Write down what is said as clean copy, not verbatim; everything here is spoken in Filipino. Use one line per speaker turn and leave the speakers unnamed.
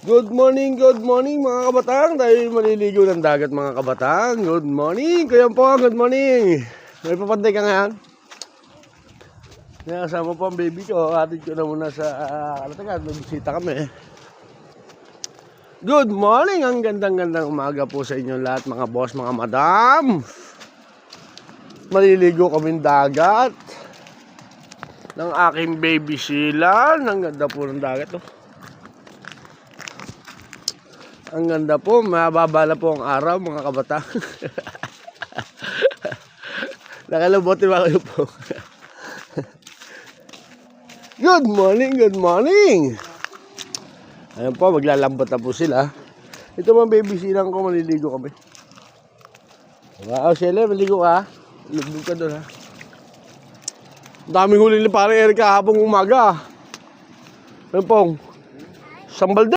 Good morning mga kabatang. Dahil maliligo ng dagat mga kabatang. Good morning, Kuya po, good morning. May papantay ka ngayon? Kasama po ang baby ko. Atid ko na muna sa Kalatagan. May bisita kami. Good morning, ang gandang umaga po sa inyo lahat mga boss, mga madam. Maliligo kaming dagat ng aking baby Sheila. Ang ganda po ng dagat oh. Ang ganda po, mababala po ang araw mga kabatang. Nakalabote ba kayo po? Good morning. Ayan po, maglalambot na po sila. Ito mga baby silang ko, maliligo kami. Wow, Sheila, maligo ka. Lugdog ka doon ha. Daming huli ni parang Erika habang umaga. Ayan po, sambal